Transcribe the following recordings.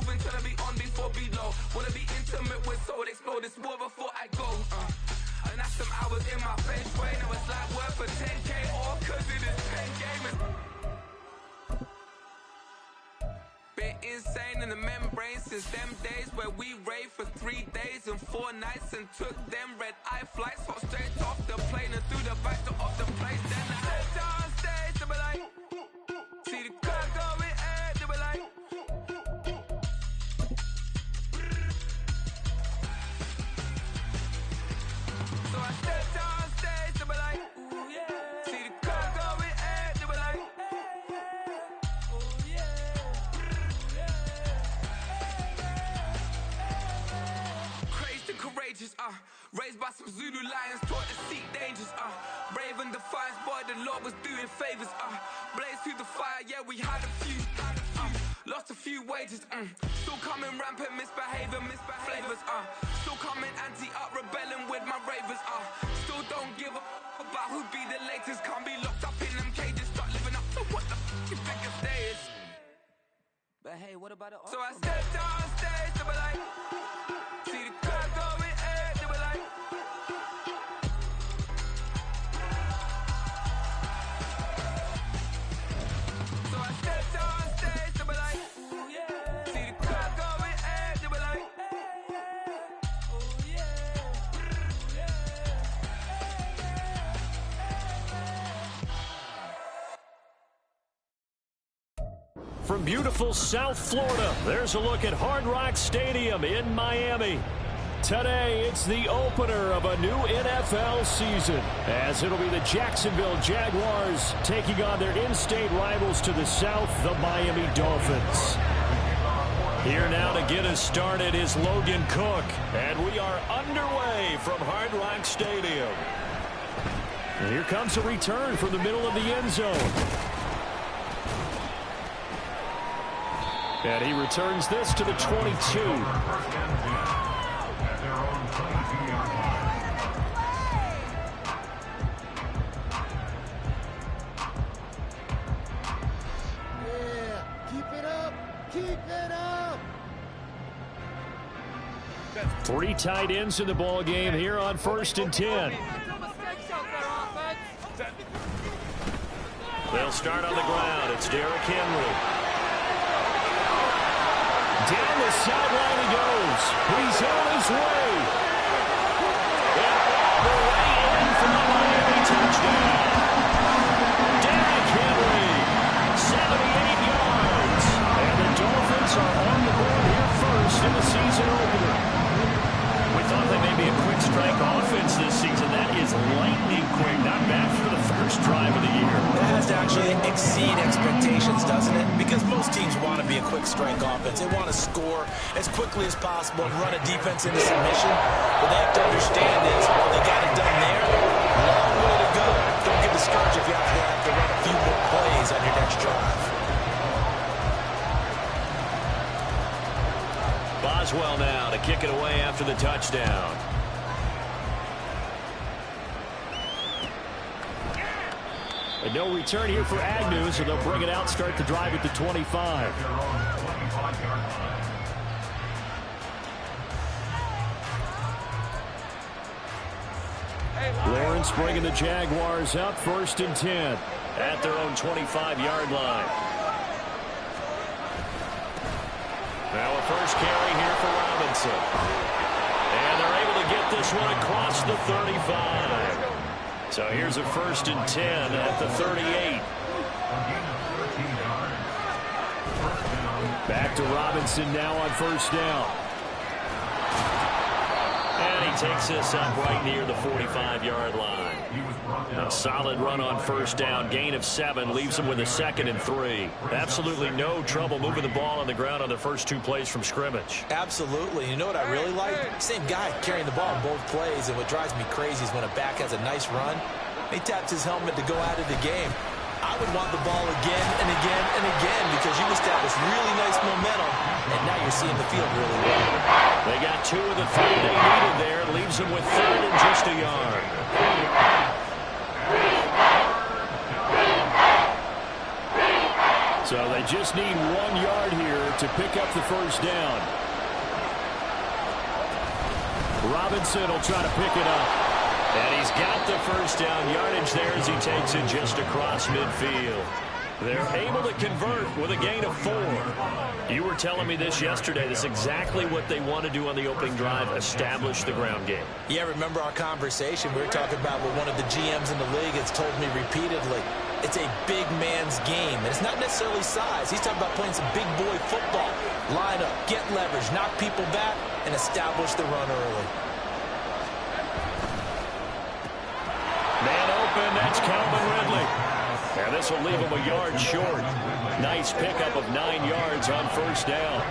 moving till I be on before below. Wanna be intimate with soul, explore this war before I go. And that's some hours in my bench way. Now it's like work for 10K or cause it is 10 gaming. Been insane in the membrane since them days where we raved for 3 days and 4 nights and took them red-eye flights, hot straight off the plane and through the back door of the place. Then I head down stage, they be like, see the crowd going air, they be like, so I step down stage, they be like, ooh yeah, see the crowd going air, they be like, ooh yeah. Courageous, raised by some Zulu lions, taught to seek dangers, brave and defiant, boy, the Lord was doing favors, blaze through the fire, yeah, we had a few, lost a few wages, still coming rampant, misbehavior, flavors, still coming anti-up, rebelling with my ravers, still don't give a about who be the latest, can't be locked up in them cages, start living up to what the you think it is. But hey, what about it? So I step down stage, they be like, see the crowd going air, they be like, so I step down stage, they be like, ooh yeah, see the crowd going air, they be like, ooh yeah, From beautiful South Florida, there's a look at Hard Rock Stadium in Miami. Today, it's the opener of a new NFL season, as it'll be the Jacksonville Jaguars taking on their in-state rivals to the south, the Miami Dolphins. Here now to get us started is Logan Cook, and we are underway from Hard Rock Stadium. And here comes a return from the middle of the end zone. And he returns this to the 22. Three tight ends in the ball game here on 1st and 10. They'll start on the ground. It's Derrick Henry. Down the sideline he goes. He's on his way. And all the way in for the Miami touchdown. Derrick Henry, 78 yards. And the Dolphins are on the board here first in the season opener. We thought they may be a quick strike offense this season. That is lightning quick. Not bad for the first drive of the year. That has to actually exceed expectations, doesn't it? Because most teams want to be a quick strike offense. They want to score as quickly as possible and run a defense into submission. What they have to understand is, well, they got it done there. Long way to go. Don't get discouraged if you have to run a few more plays on your next drive. Boswell now to kick it away after the touchdown. And no return here for Agnew, so they'll bring it out, start the drive at the 25. Lawrence bringing the Jaguars up, 1st and 10 at their own 25-yard line. Now a first carry here for Robinson. And they're able to get this one across the 35. So here's a 1st and 10 at the 38. Back to Robinson now on 1st down. And he takes this up right near the 45-yard line. A solid run on 1st down. Gain of 7 leaves him with a 2nd and 3. Absolutely no trouble moving the ball on the ground on the first 2 plays from scrimmage. Absolutely. You know what I really like? Same guy carrying the ball in both plays. And what drives me crazy is when a back has a nice run, he taps his helmet to go out of the game. I would want the ball again and again and again because you established really nice momentum, and now you're seeing the field really well. They got 2 of the 3 they needed there. Leaves them with 3rd and just a yard. So So they just need 1 yard here to pick up the first down. Robinson will try to pick it up. And he's got the first down yardage there as he takes it just across midfield. They're able to convert with a gain of 4. You were telling me this yesterday. This is exactly what they want to do on the opening drive, establish the ground game. Yeah, remember our conversation? We were talking about what one of the GMs in the league has told me repeatedly. It's a big man's game, and it's not necessarily size. He's talking about playing some big boy football. Line up, get leverage, knock people back, and establish the run early. Man open, that's Calvin Ridley. And this will leave him a yard short. Nice pickup of 9 yards on first down.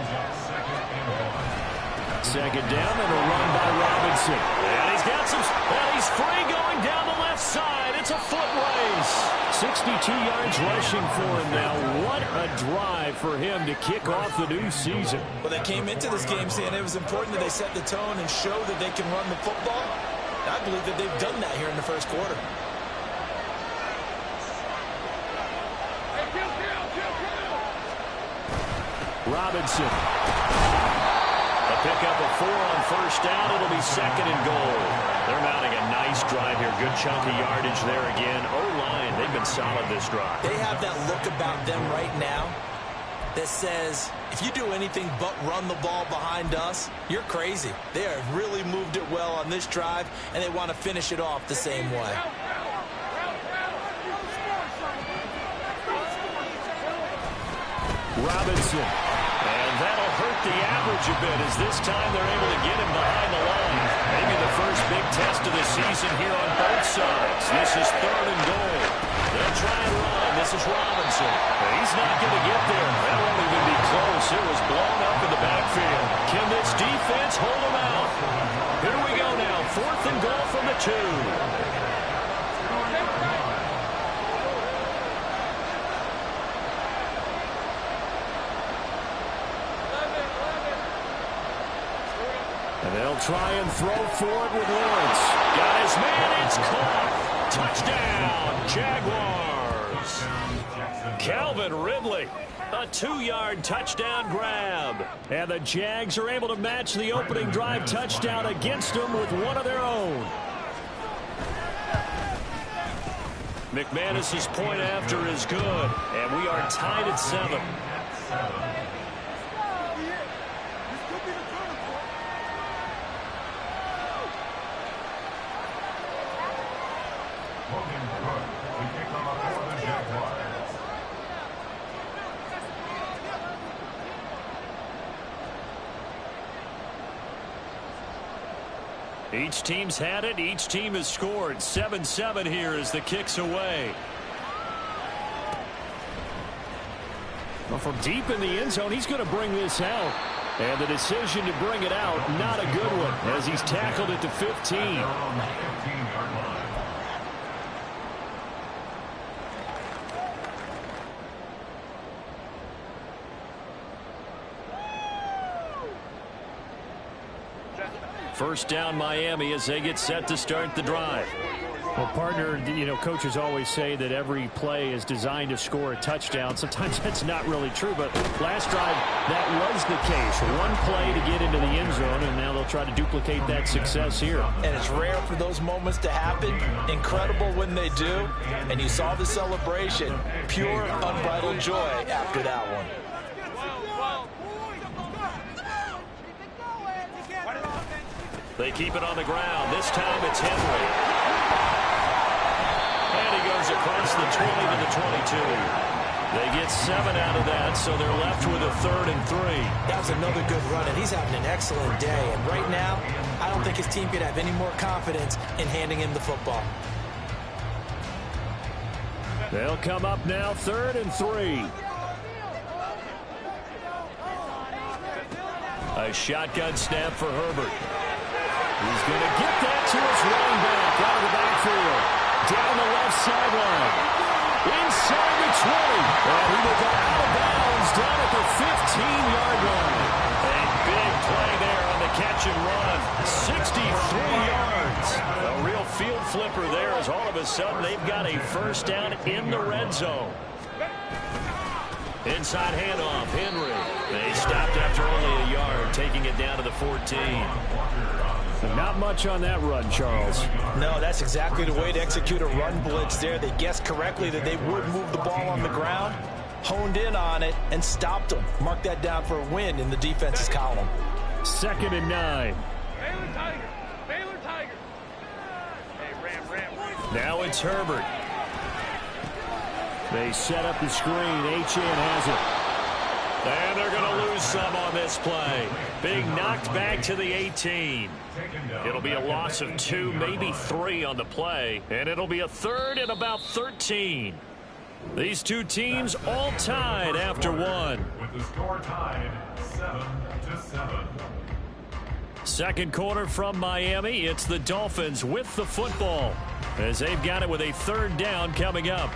Second down and a run by Robinson. And he's got some, and he's free going down the left side. It's a foot race. 62 yards rushing for him now. What a drive for him to kick off the new season. Well, they came into this game saying it was important that they set the tone and show that they can run the football. I believe that they've done that here in the first quarter. Robinson. A pickup of 4 on first down. It'll be second and goal. They're mounting a nice drive here. Good chunk of yardage there again. O-line, they've been solid this drive. They have that look about them right now that says, if you do anything but run the ball behind us, you're crazy. They have really moved it well on this drive, and they want to finish it off the same way. Robinson. And that'll hurt the average a bit as this time they're able to get him behind the line. Maybe the first big test of the season here on both sides. This is third and goal. They'll try and run. This is Robinson. He's not going to get there. That won't even be close. It was blown up in the backfield. Can this defense hold him out? Here we go now. Fourth and goal from the 2. And they'll try and throw for it with Lawrence. Got his man. It's caught. Touchdown, Jaguars. Calvin Ridley, a 2-yard touchdown grab. And the Jags are able to match the opening drive touchdown against them with one of their own. McManus's point after is good. And we are tied at 7. Each team's had it. Each team has scored. 7-7 here as the kick's away. Well, from deep in the end zone, he's going to bring this out. And the decision to bring it out, not a good one, as he's tackled it to 15. First down, Miami, as they get set to start the drive. Well, partner, you know, coaches always say that every play is designed to score a touchdown. Sometimes that's not really true, but last drive, that was the case. One play to get into the end zone, and now they'll try to duplicate that success here. And it's rare for those moments to happen. Incredible when they do. And you saw the celebration. Pure, unbridled joy after that one. They keep it on the ground. This time it's Henry. And he goes across the 20 to the 22. They get 7 out of that, so they're left with a 3rd and 3. That was another good run, and he's having an excellent day. And right now, I don't think his team could have any more confidence in handing him the football. They'll come up now, 3rd and 3. A shotgun snap for Herbert. He's going to get that to his running back out of the backfield. Down the left sideline. Inside the 20. And he will go out of bounds down at the 15-yard line. A big play there on the catch and run. 63 yards. A real field flipper there as all of a sudden they've got a first down in the red zone. Inside handoff, Henry. They stopped after only a yard, taking it down to the 14. Not much on that run, Charles. No, that's exactly the way to execute a run blitz there. They guessed correctly that they would move the ball on the ground, honed in on it, and stopped them. Mark that down for a win in the defense's column. 2nd and 9. Baylor Tiger. Baylor Tiger. Hey, Ram. Now it's Herbert. They set up the screen. Achane has it. And they're going to lose some on this play. Being knocked back to the 18. It'll be a loss of 2, maybe 3 on the play. And it'll be a 3rd and about 13. These two teams all tied after 1. With the score tied 7-7. Second quarter from Miami. It's the Dolphins with the football as they've got it with a 3rd down coming up.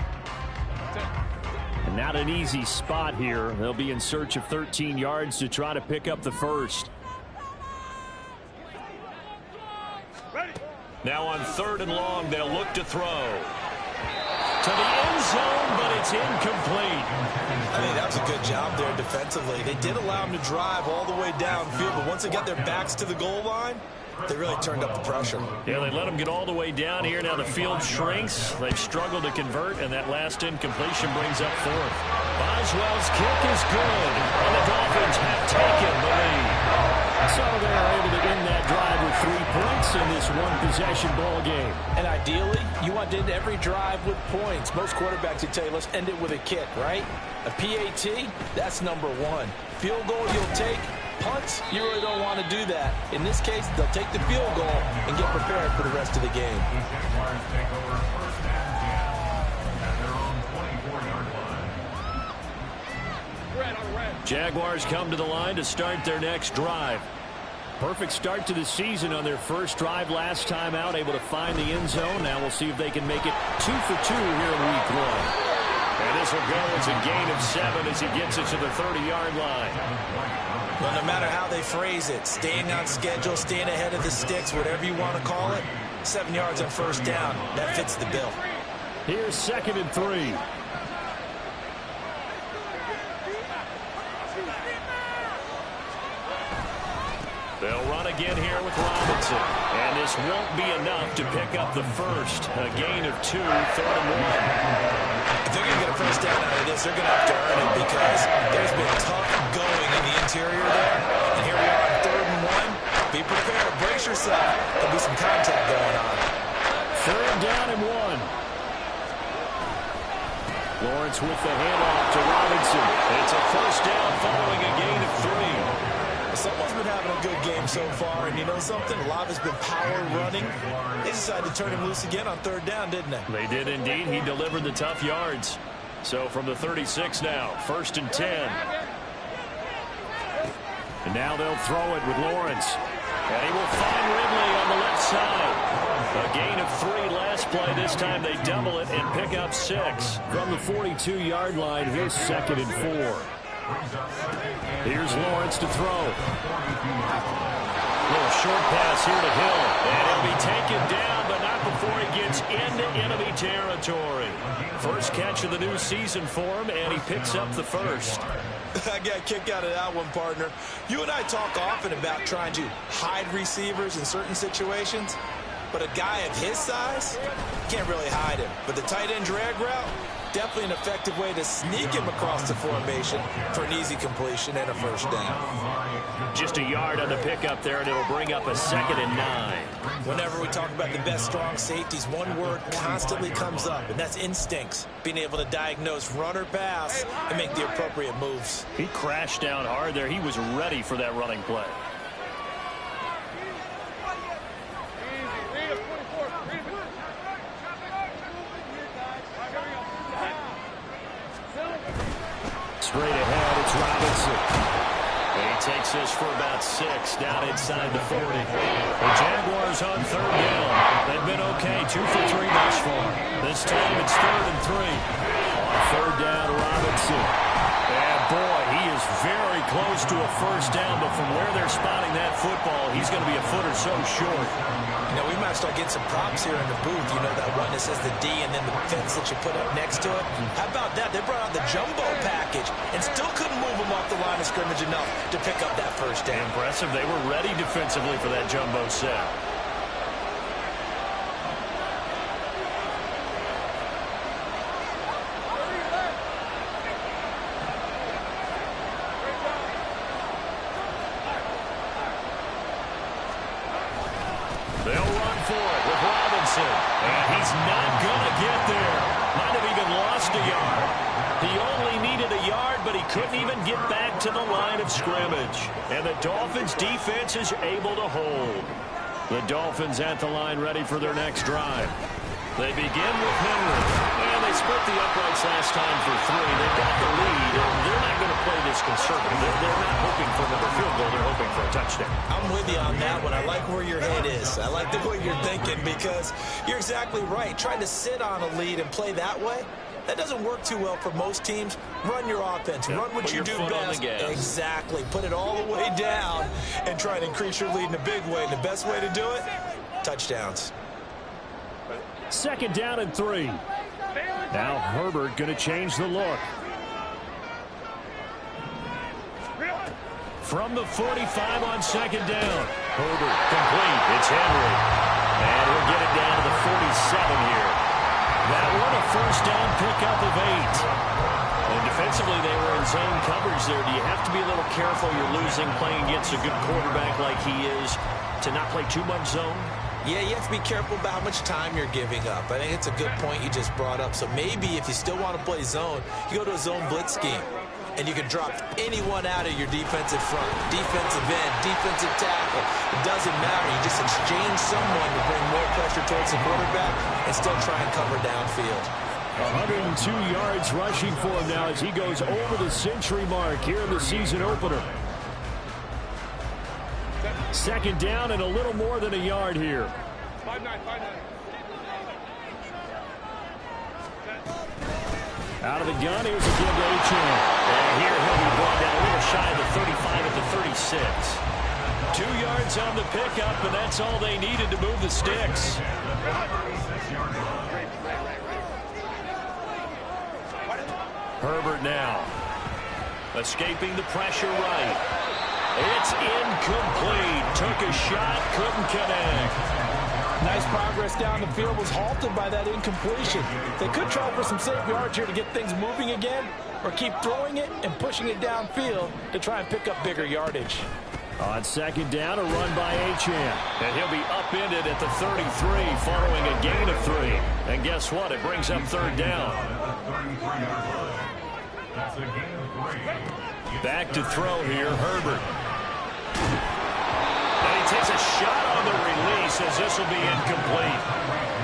And not an easy spot here. They'll be in search of 13 yards to try to pick up the first. Now on 3rd and long, they'll look to throw. To the end zone, but it's incomplete. I mean, that was a good job there defensively. They did allow them to drive all the way downfield, but once they got their backs to the goal line, they really turned up the pressure. Yeah, they let them get all the way down here. Now the field shrinks. They've struggled to convert, and that last incompletion brings up 4th. Boswell's kick is good, and the Dolphins have taken the lead. So they are able to end that drive with 3 points in this one-possession ball game. And ideally, you want to end every drive with points. Most quarterbacks would tell you, let's end it with a kick, right? A PAT, that's number 1. Field goal you'll take. Punts, you really don't want to do that. In this case, they'll take the field goal and get prepared for the rest of the game. The Jaguars take over 1st and 10 at their own 24-yard line. Jaguars come to the line to start their next drive. Perfect start to the season on their first drive last time out, able to find the end zone. Now we'll see if they can make it 2 for 2 here in week 1. And this will go as a gain of 7 as he gets it to the 30-yard line. Well, no matter how they phrase it, staying on schedule, staying ahead of the sticks, whatever you want to call it, 7 yards on 1st down, that fits the bill. Here's 2nd and 3. They'll run again here with Robinson. And this won't be enough to pick up the first. A gain of 2, 3rd and 1. If they're going to get a 1st down out of this, they're going to have to earn it because there's been tough going in the interior there. And here we are on 3rd and 1. Be prepared. Brace yourself. There'll be some contact going on. 3rd down and 1. Lawrence with the handoff to Robinson. It's a 1st down following a gain of 3. Someone's been having a good game so far, and you know something? A lot has been power running. They decided to turn him loose again on 3rd down, didn't they? They did indeed. He delivered the tough yards. So from the 36 now, 1st and 10. And now they'll throw it with Lawrence. And he will find Ridley on the left side. A gain of 3 last play. This time they double it and pick up 6. From the 42-yard line, here's 2nd and 4. Here's Lawrence to throw. Little short pass here to Hill. And he'll be taken down, but not before he gets into enemy territory. First catch of the new season for him, and he picks up the first. I got a kick out of that one, partner. You and I talk often about trying to hide receivers in certain situations, but a guy of his size can't really hide him. But the tight end drag route, definitely an effective way to sneak him across the formation for an easy completion and a 1st down. Just a yard on the pickup there, and it'll bring up a 2nd and 9. Whenever we talk about the best strong safeties, one word constantly comes up, and that's instincts. Being able to diagnose run or pass and make the appropriate moves. He crashed down hard there. He was ready for that running play. Straight ahead, it's Robinson. He takes this for about 6 down inside the 40. The Jaguars on 3rd down. They've been okay, 2 for 3 thus far. This time it's 3rd and 3. On 3rd down, Robinson. And boy, he is very close to a 1st down, but from where they're spotting that football, he's going to be a foot or so short. You know, we might start getting some props here in the booth. You know, that one that says the D and then the fence that you put up next to it. How about that? They brought out the jumbo pack package and still couldn't move them off the line of scrimmage enough to pick up that first down. Impressive. They were ready defensively for that jumbo set. They'll run for it with Robinson. And he's not going to get there. Might have even lost a yard. He only needed a yard, but he couldn't even get back to the line of scrimmage. And the Dolphins' defense is able to hold. The Dolphins at the line ready for their next drive. They begin with Henry. And they split the uprights last time for 3. They've got the lead, and they're not going to play this conservative. They're not hoping for another field goal. They're hoping for a touchdown. I'm with you on that one. I like where your head is. I like the way you're thinking because you're exactly right. Trying to sit on a lead and play that way, that doesn't work too well for most teams. Run your offense. Run what you do best. Exactly. Put it all the way down and try to increase your lead in a big way. And the best way to do it, touchdowns. Second down and 3. Now Herbert going to change the look. From the 45 on second down. Herbert complete. It's Henry. And he'll get it down to the 47 here. That one a first down pickup of 8. And defensively they were in zone coverage there. Do you have to be a little careful? You're losing playing against a good quarterback like he is to not play too much zone? Yeah, you have to be careful about how much time you're giving up. I think it's a good point you just brought up. So maybe if you still want to play zone, you go to a zone blitz scheme. And you can drop anyone out of your defensive front. Defensive end, defensive tackle. It doesn't matter. You just exchange someone to bring more pressure towards the quarterback and still try and cover downfield. 102 yards rushing for him now as he goes over the century mark here in the season opener. Second down and a little more than a yard here. 5-9, 5-9. Out of the gun, here's a give to Achane. And here he'll be brought down a little shy of the 35 at the 36. 2 yards on the pickup, and that's all they needed to move the sticks. Herbert now. Escaping the pressure right. It's incomplete. Took a shot, couldn't connect. Nice progress down the field, was halted by that incompletion. They could try for some safe yards here to get things moving again, or keep throwing it and pushing it downfield to try and pick up bigger yardage. On second down, a run by Achane. And he'll be upended at the 33 following a gain of 3. And guess what? It brings up third down. Back to throw here, Herbert. And he takes a shot on the release as this will be incomplete.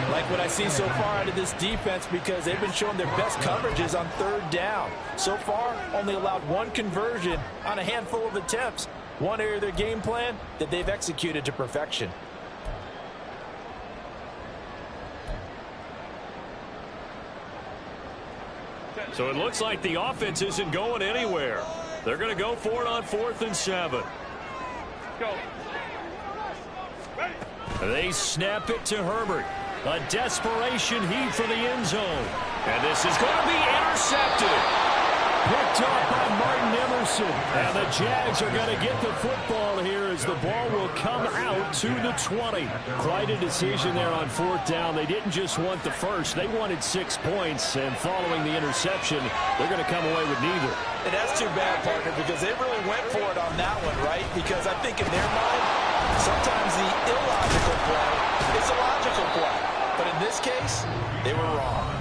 Like what I see so far out of this defense because they've been showing their best coverages on third down. So far, only allowed 1 conversion on a handful of attempts. One area of their game plan that they've executed to perfection. So it looks like the offense isn't going anywhere. They're going to go for it on 4th and 7. Go. They snap it to Herbert. A desperation heave for the end zone. And this is going to be intercepted. Picked up by Martin Emerson. And the Jags are going to get the football here as the ball will come out to the 20. Quite a decision there on 4th down. They didn't just want the first. They wanted 6 points. And following the interception, they're going to come away with neither. And that's too bad, partner, because they really went for it on that one, right? Because I think in their mind, sometimes the illogical play is a logical play. But in this case, they were wrong.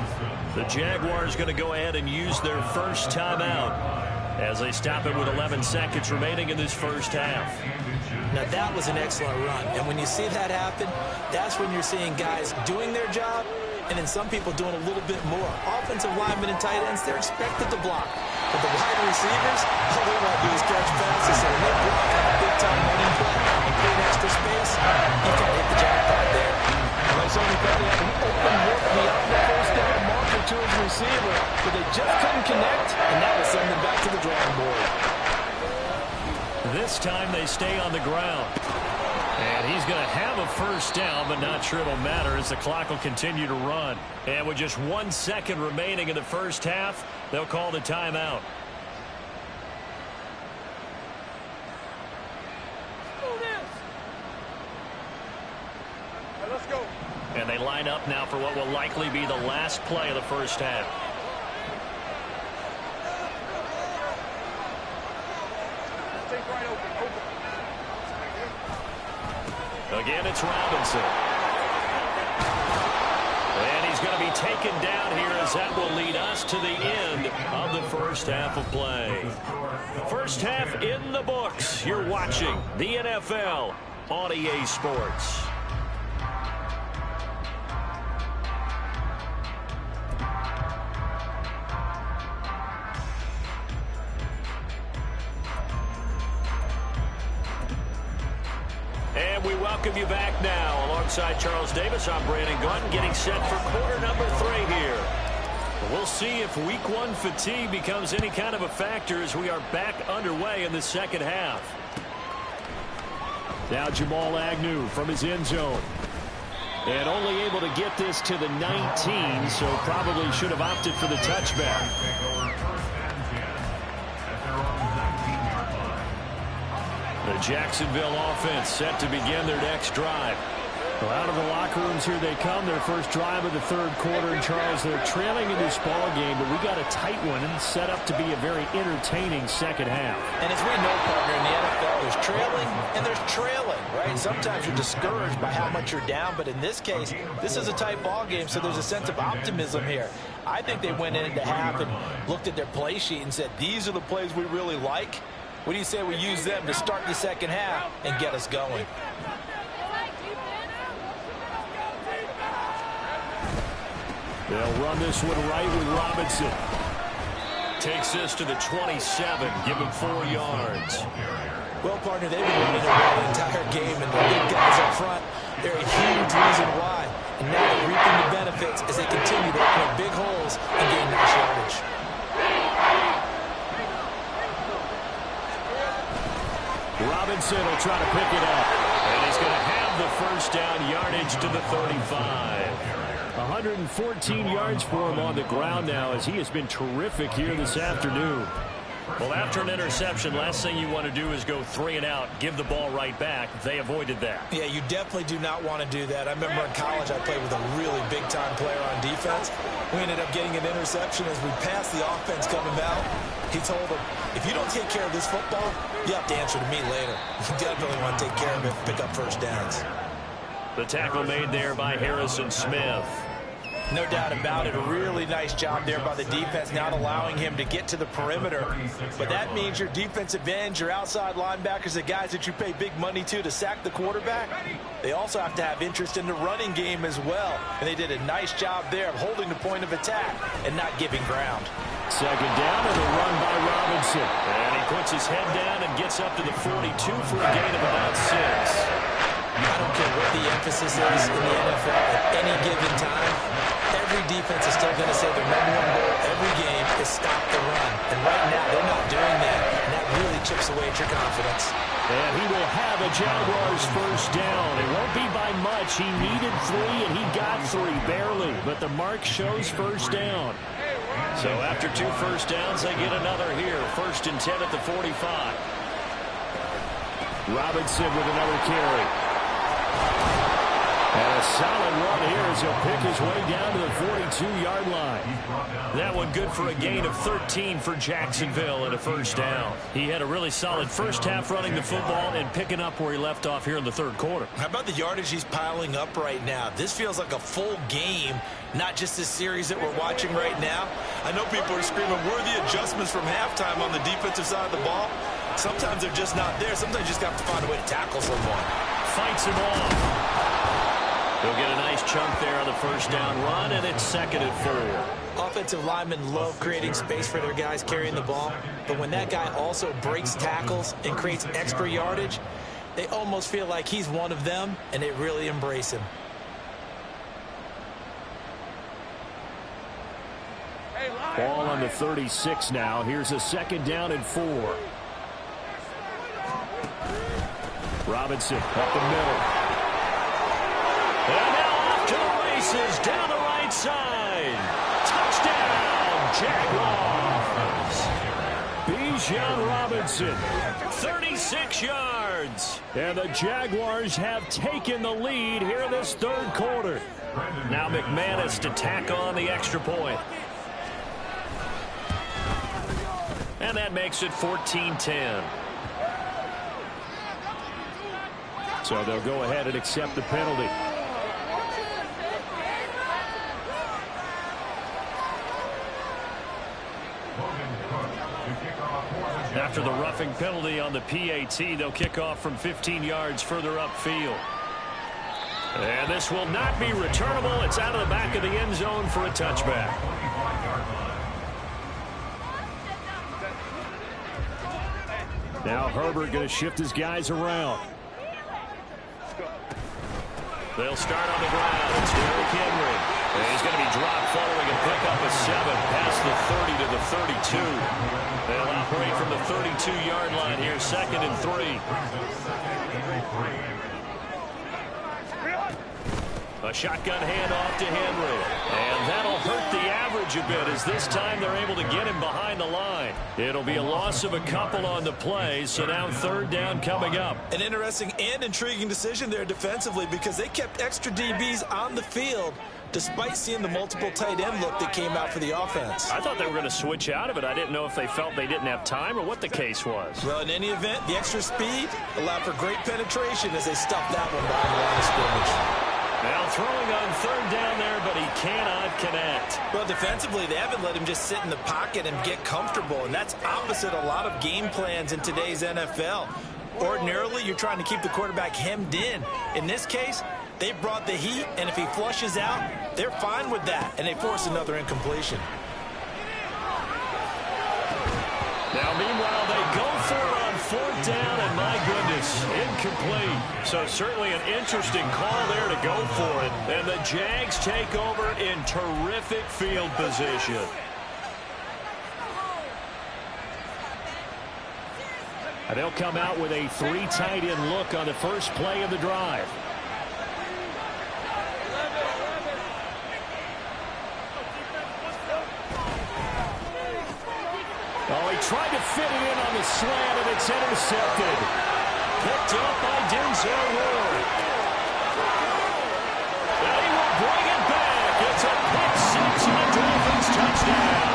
The Jaguars going to go ahead and use their first timeout as they stop it with 11 seconds remaining in this first half. Now, that was an excellent run. And when you see that happen, that's when you're seeing guys doing their job and then some people doing a little bit more. Offensive linemen and tight ends, they're expected to block. But the wide receivers, all they want to do is catch passes. So when they block on a big-time running play and create extra space, you kind of hit the jackpot there. They certainly thought they had an open look beyond the first down marker to his receiver, but they just couldn't connect, and that will send them back to the drawing board. This time they stay on the ground. And he's going to have a first down, but not sure it'll matter as the clock will continue to run. And with just 1 second remaining in the first half, they'll call the timeout. And they line up now for what will likely be the last play of the first half. Again, it's Robinson. And he's going to be taken down here as that will lead us to the end of the first half of play. First half in the books. You're watching the NFL on EA Sports. And we welcome you back now. Alongside Charles Davis, I'm Brandon Gunn, getting set for quarter number 3 here. We'll see if week 1 fatigue becomes any kind of a factor as we are back underway in the second half. Now Jamal Agnew from his end zone. And only able to get this to the 19, so probably should have opted for the touchback. The Jacksonville offense set to begin their next drive. Well, out of the locker rooms here they come, their first drive of the third quarter. And Charles, they're trailing in this ball game, but we got a tight one and set up to be a very entertaining second half. And as we know, partner, in the NFL, there's trailing and there's trailing, right? Sometimes you're discouraged by how much you're down, but in this case, this is a tight ball game, so there's a sense of optimism here. I think they went into half and looked at their play sheet and said, these are the plays we really like. What do you say we use them to start the second half and get us going? They'll run this one right with Robinson. Takes this to the 27, give him 4 yards. Well, partner, they've been running the entire game, and the big guys up front, they're a huge reason why. And now they're reaping the benefits as they continue to open big holes and gain nice yardage. Robinson will try to pick it up. And he's going to have the first down yardage to the 35. 114 yards for him on the ground now as he has been terrific here this afternoon. Well, after an interception, last thing you want to do is go 3 and out, give the ball right back. They avoided that. Yeah, you definitely do not want to do that. I remember in college I played with a really big-time player on defense. We ended up getting an interception as we passed the offense coming out. He told him, if you don't take care of this football, you have to answer to me later. You definitely want to take care of it, pick up first downs. The tackle made there by Harrison Smith. No doubt about it. A really nice job there by the defense, not allowing him to get to the perimeter. But that means your defensive ends, your outside linebackers, the guys that you pay big money to sack the quarterback, they also have to have interest in the running game as well. And they did a nice job there of holding the point of attack and not giving ground. Second down and a run by Robinson. And he puts his head down and gets up to the 42 for a gain of about 6. I don't care what the emphasis is in the NFL at any given time. Every defense is still going to say their #1 goal every game is stop the run. And right now, they're not doing that. And that really chips away at your confidence. And he will have a Jaguars first down. It won't be by much. He needed 3, and he got 3, barely. But the mark shows first down. So after 2 first downs, they get another here. 1st and 10 at the 45. Robinson with another carry. And a solid run here as he'll pick his way down to the 42-yard line. That one good for a gain of 13 for Jacksonville and a first down. He had a really solid first half running the football and picking up where he left off here in the third quarter. How about the yardage he's piling up right now? This feels like a full game, not just this series that we're watching right now. I know people are screaming, where are the adjustments from halftime on the defensive side of the ball? Sometimes they're just not there. Sometimes you just have to find a way to tackle someone. Fights him off. They'll get a nice chunk there on the first down run, and it's 2nd and 4. Offensive linemen love creating space for their guys carrying the ball, but when that guy also breaks tackles and creates extra yardage, they almost feel like he's one of them, and they really embrace him. Ball on the 36 now. Here's a 2nd down and 4. Robinson up the middle. And now off to the races down the right side. Touchdown, Jaguars. Bijan Robinson, 36 yards. yards. And the Jaguars have taken the lead here in this third quarter. Now McManus to tack on the extra point. And that makes it 14-10. So they'll go ahead and accept the penalty. After the roughing penalty on the PAT, they'll kick off from 15 yards further upfield. And this will not be returnable. It's out of the back of the end zone for a touchback. Now Herbert going to shift his guys around. They'll start on the ground. It's Derrick Henry. And he's going to be dropped following a pickup of 7 past the 30 to the 32. They'll operate from the 32-yard line here, 2nd and 3. A shotgun handoff to Henry. And that'll hurt the average a bit as this time they're able to get him behind the line. It'll be a loss of a couple on the play, so now 3rd down coming up. An interesting and intriguing decision there defensively because they kept extra DBs on the field despite seeing the multiple tight end look that came out for the offense. I thought they were going to switch out of it. I didn't know if they felt they didn't have time or what the case was. Well, in any event, the extra speed allowed for great penetration as they stuffed that one behind the line of scrimmage. Now throwing on 3rd down there, but he cannot connect. Well, defensively, they haven't let him just sit in the pocket and get comfortable, and that's opposite a lot of game plans in today's NFL. Ordinarily, you're trying to keep the quarterback hemmed in. In this case, they brought the heat, and if he flushes out, they're fine with that, and they force another incompletion. Now, meanwhile, they go for it on 4th down, and my goodness, incomplete. So certainly an interesting call there to go for it. And the Jags take over in terrific field position. And they'll come out with a 3 tight end look on the first play of the drive. Oh, he tried to fit it in on the slant, and it's intercepted. Picked up by Denzel Ward. And he will bring it back. It's a pick 6 and a Dolphins touchdown.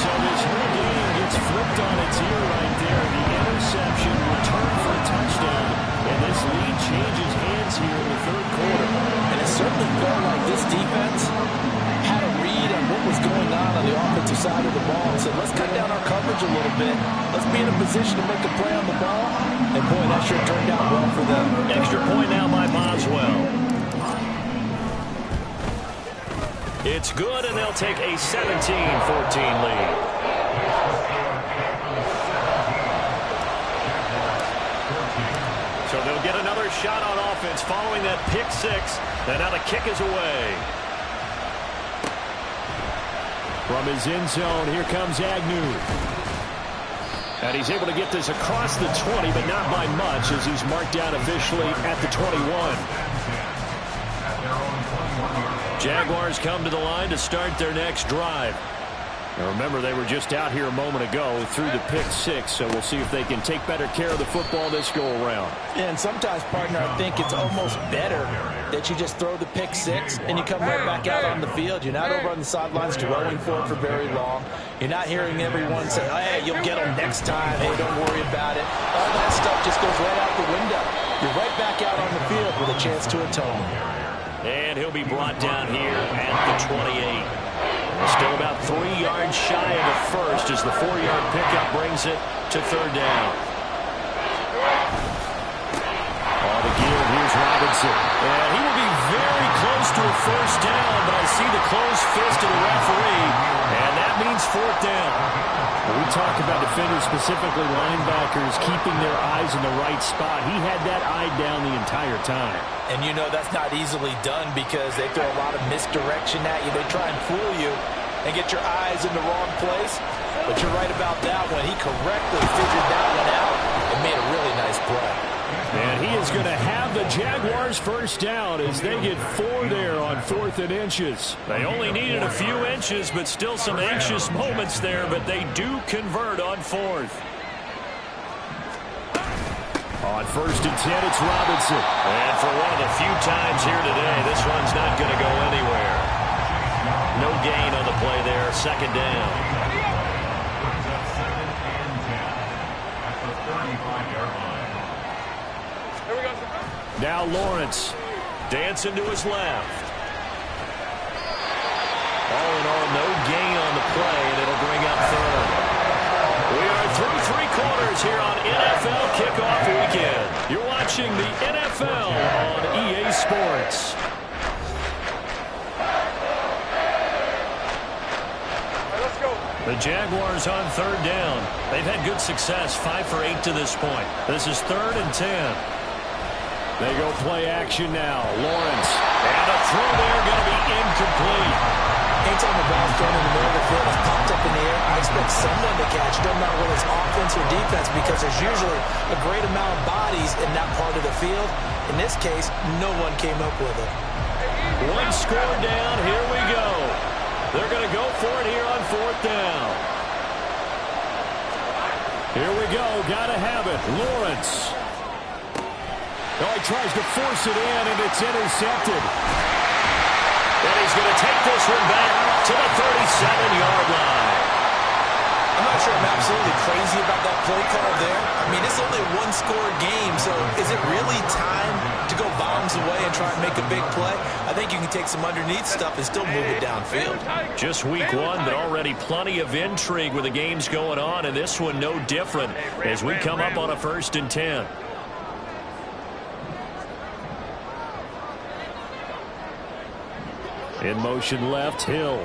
So this whole game gets flipped on its ear right there. The interception returned for a touchdown, and this lead changes hands here in the 3rd quarter. And it certainly felt like this defense had a read on what was going on the offensive side of the ball and said, let's cut down our coverage a little bit. Let's be in a position to make a play on the ball. And, boy, that sure turned out well for them. Extra point now by Boswell. It's good, and they'll take a 17-14 lead. So they'll get another shot on offense following that pick 6. And now the kick is away. From his end zone, here comes Agnew. And he's able to get this across the 20, but not by much as he's marked down officially at the 21. Jaguars come to the line to start their next drive. Now remember, they were just out here a moment ago through the pick 6, so we'll see if they can take better care of the football this go-around. And sometimes, partner, I think it's almost better that you just throw the pick 6 and you come right back out on the field. You're not over on the sidelines dwelling for it for very long. You're not hearing everyone say, hey, you'll get them next time. Hey, don't worry about it. All that stuff just goes right out the window. You're right back out on the field with a chance to atone. And he'll be brought down here at the 28. Still about 3 yards shy of the first as the 4-yard pickup brings it to 3rd down. On the give, here's Robinson. And he will be very close to a first down, but I see the closed fist of the referee, and that means 4th down. When we talk about defenders, specifically linebackers, keeping their eyes in the right spot, he had that eye down the entire time. And you know that's not easily done because they throw a lot of misdirection at you. They try and fool you and get your eyes in the wrong place. But you're right about that one. He correctly figured that one out and made a really nice play. And he is going to have the Jaguars first down as they get 4 there on 4th and inches. They only needed a few inches, but still some anxious moments there, but they do convert on 4th. On 1st and 10, it's Robinson. And for one of the few times here today, this run's not going to go anywhere. No gain on the play there. 2nd down. Brings up 2nd and 10 at the 35-yard line. Here we go. Now Lawrence. Dancing to his left. All in all, no gain on the play, and it'll bring up 3rd. We are through 3 quarters here on NFL Kickoff Weekend. You're watching the NFL on EA Sports. Let's go. The Jaguars on 3rd down. They've had good success, 5 for 8 to this point. This is 3rd and 10. They go play action now. Lawrence. And a throw there going to be incomplete. Anytime the ball's thrown in the middle of the field, it's popped up in the air, I expect someone to catch. It doesn't matter whether it's offense or defense, because there's usually a great amount of bodies in that part of the field. In this case, no one came up with it. 1 score down. Here we go. They're going to go for it here on 4th down. Here we go. Got to have it. Lawrence. Oh, he tries to force it in, and it's intercepted. And he's going to take this one back to the 37-yard line. I'm not sure I'm absolutely crazy about that play call there. I mean, it's only a 1-score game, so is it really time to go bombs away and try and make a big play? I think you can take some underneath stuff and still move it downfield. Just week 1, but already plenty of intrigue with the games going on, and this one no different as we come up on a 1st and 10. In motion left, Hill.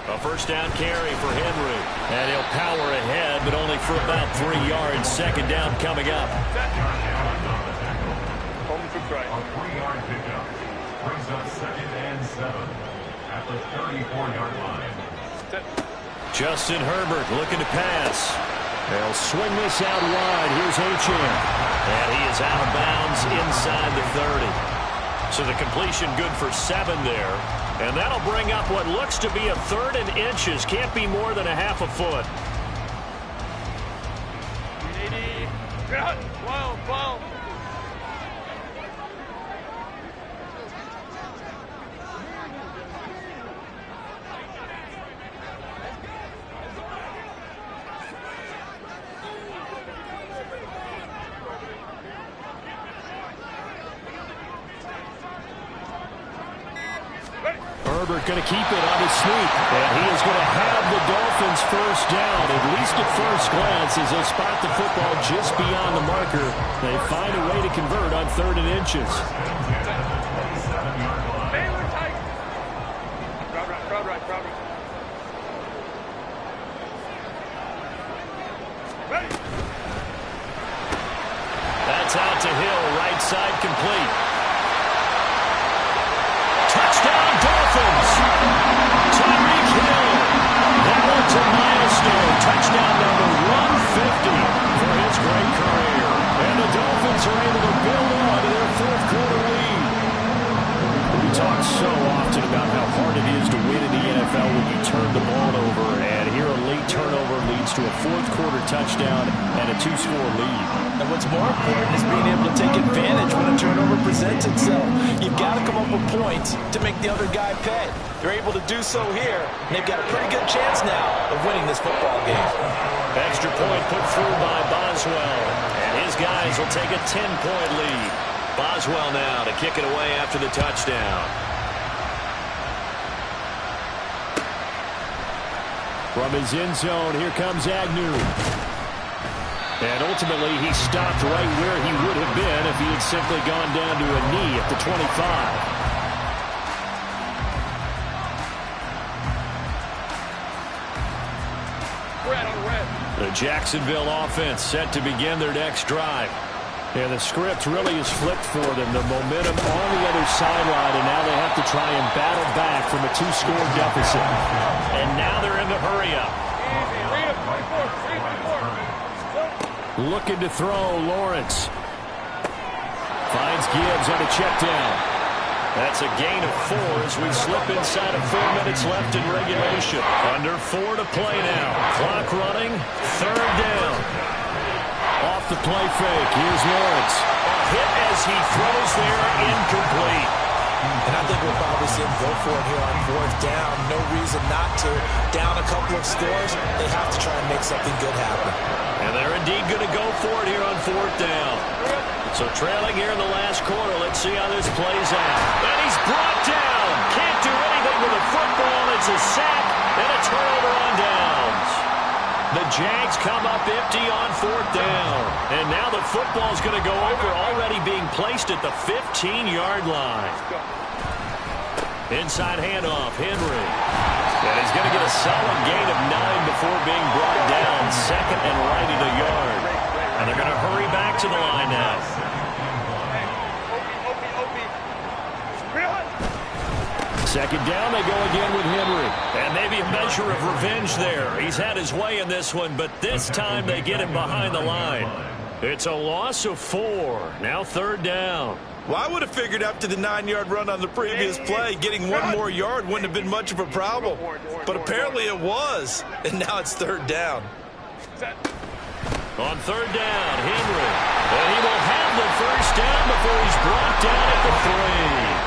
A 1st down carry for Henry. And he'll power ahead, but only for about 3 yards. 2nd down coming up. Home to try. A 3-yard pickup brings up 2nd and 7 at the 34-yard line. Justin Herbert looking to pass. They'll swing this out wide. Here's Achane. And he is out of bounds inside the 30. So the completion good for 7 there. And that'll bring up what looks to be a 3rd and inches. Can't be more than a half a foot. 80. 12. Herbert going to keep it on his sneak. And he is going to have the Dolphins 1st down, at least at first glance, as they'll spot the football just beyond the marker. They find a way to convert on 3rd and inches. Crowd right. Ready. That's out to Hill, right side complete. Touchdown, Dolphins! Tyreek Hill. That one's a milestone. Touchdown number 150 for his great career. And the Dolphins are able to build on to their 4th quarter lead. We talk so often about how hard it is to win in the NFL when you turn the ball over. And here a late turnover leads to a 4th quarter touchdown and a 2-score lead. And what's more important is being able to take advantage when a turnover presents itself. You've got to come up with points to make the other guy pay. They're able to do so here, and they've got a pretty good chance now of winning this football game. Extra point put through by Boswell. And his guys will take a 10-point lead. Boswell now to kick it away after the touchdown. From his end zone, here comes Agnew. And ultimately, he stopped right where he would have been if he had simply gone down to a knee at the 25. The Jacksonville offense set to begin their next drive. And the script really is flipped for them. The momentum on the other sideline, and now they have to try and battle back from a 2-score deficit. And now they're in the hurry-up. Looking to throw, Lawrence. Finds Gibbs on a check down. That's a gain of 4 as we slip inside of 4 minutes left in regulation. Under 4 to play now. Clock running. 3rd down. Off the play fake. Here's Lawrence. A hit as he throws there. Incomplete. And I think we'll probably see him go for it here on 4th down. No reason not to. Down a couple of scores, they have to try and make something good happen. And they're indeed going to go for it here on 4th down. So trailing here in the last quarter. Let's see how this plays out. And he's brought down. Can't do anything with the football. It's a sack and a turnover on downs. The Jags come up empty on 4th down. And now the football's going to go over, already being placed at the 15-yard line. Inside handoff, Henry. And he's going to get a solid gain of 9 before being brought down. 2nd and right at a yard. And they're going to hurry back to the line now. Second down, they go again with Henry. And maybe a measure of revenge there. He's had his way in this one, but this time they get him behind the line. It's a loss of 4. Now 3rd down. Well, I would have figured after the 9-yard run on the previous play, getting 1 more yard wouldn't have been much of a problem. But apparently it was. And now it's 3rd down. On 3rd down, Henry. And he will have the 1st down before he's brought down at the 3.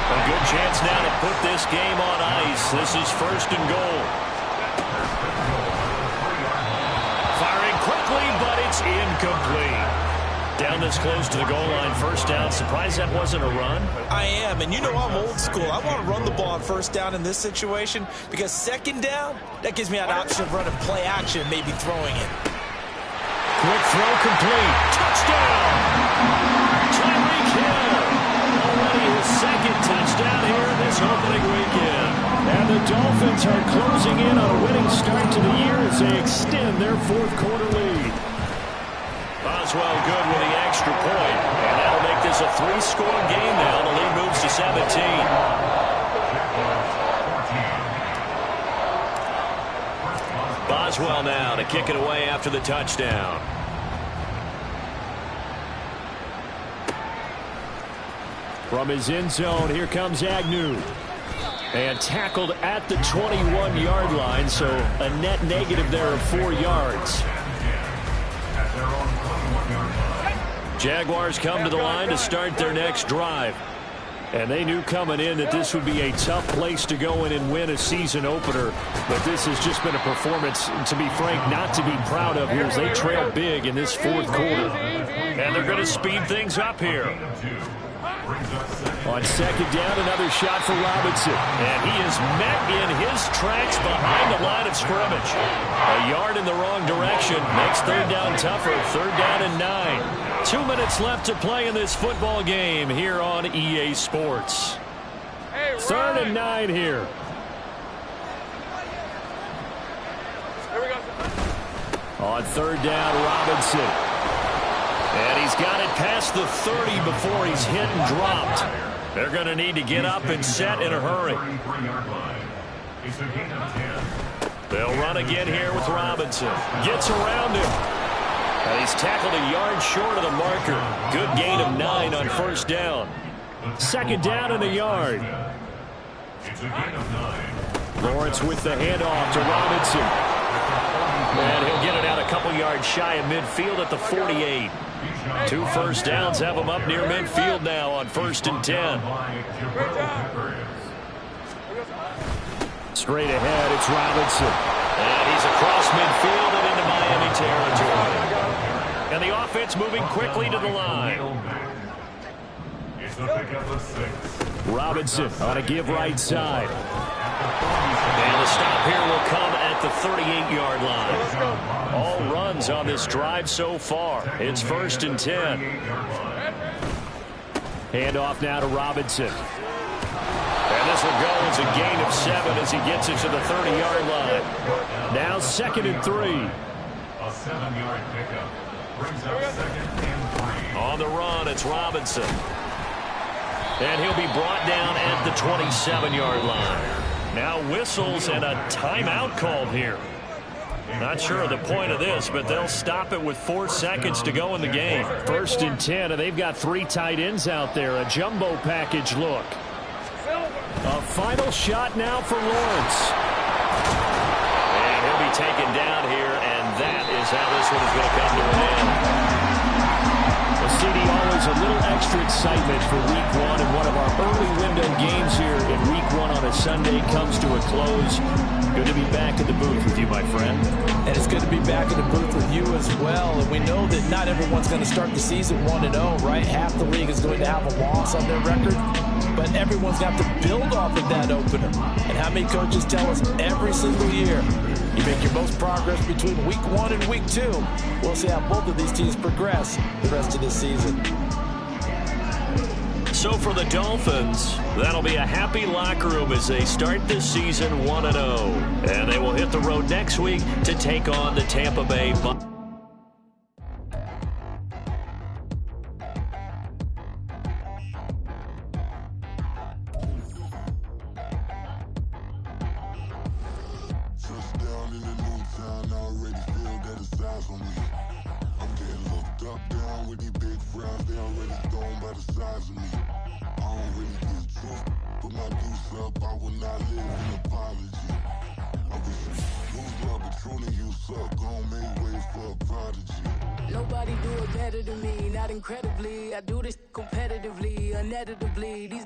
A good chance now to put this game on ice. This is 1st and goal. Firing quickly, but it's incomplete. Down this close to the goal line, 1st down. Surprised that wasn't a run? I am, and you know I'm old school. I want to run the ball on 1st down in this situation because 2nd down, that gives me an option of running play action, maybe throwing it. Quick throw complete. Touchdown! Tyreek Hill. Already his 2nd touchdown here in this opening weekend. And the Dolphins are closing in on a winning start to the year as they extend their 4th quarter lead. Boswell good with the extra point. And that'll make this a 3-score game now. The lead moves to 17. Boswell now to kick it away after the touchdown. From his end zone, here comes Agnew. And tackled at the 21-yard line, so a net negative there of 4 yards. Jaguars come to the line to start their next drive. And they knew coming in that this would be a tough place to go in and win a season opener. But this has just been a performance, to be frank, not to be proud of here as they trail big in this 4th quarter. And they're going to speed things up here. On 2nd down, another shot for Robinson. And he is met in his tracks behind the line of scrimmage. A yard in the wrong direction makes 3rd down tougher. 3rd down and 9. 2 minutes left to play in this football game here on EA Sports. 3rd and 9 here. On 3rd down, Robinson. And he's got it past the 30 before he's hit and dropped. They're going to need to get up and set in a hurry. They'll run again here with Robinson. Gets around him. And he's tackled a yard short of the marker. Good gain of 9 on 1st down. 2nd down and a yard. Lawrence with the handoff to Robinson. And he'll get it out a couple yards shy of midfield at the 48. 2 first downs have him up near midfield now on 1st and 10. Straight ahead, it's Robinson. And he's across midfield and into Miami territory. And the offense moving quickly to the line. Robinson on a give right side. And the stop here will come at the 38-yard line. All runs on this drive so far. It's 1st and 10. Handoff now to Robinson. And this will go as a gain of 7 as he gets it to the 30-yard line. Now 2nd and 3. A 7-yard pickup brings up 2nd and 3. On the run, it's Robinson. And he'll be brought down at the 27-yard line. Now whistles and a timeout called here. Not sure of the point of this, but they'll stop it with 4 seconds to go in the game. 1st and 10, and they've got 3 tight ends out there. A jumbo package look. A final shot now for Lawrence. And he'll be taken down here, and that is how this one is going to come to an end. Well, CD, always a little extra excitement for Week 1, and one of our early window games here in Week 1 on a Sunday comes to a close. Good to be back in the booth with you, my friend. And it's good to be back in the booth with you as well. And we know that not everyone's going to start the season 1-0, right? Half the league is going to have a loss on their record. But everyone's got to build off of that opener. And how many coaches tell us every single year, you make your most progress between Week 1 and Week 2. We'll see how both of these teams progress the rest of this season. So for the Dolphins, that'll be a happy locker room as they start this season 1-0. And they will hit the road next week to take on the Tampa Bay Buccaneers. Nobody do it better than me, not incredibly. I do this competitively, uneditably. These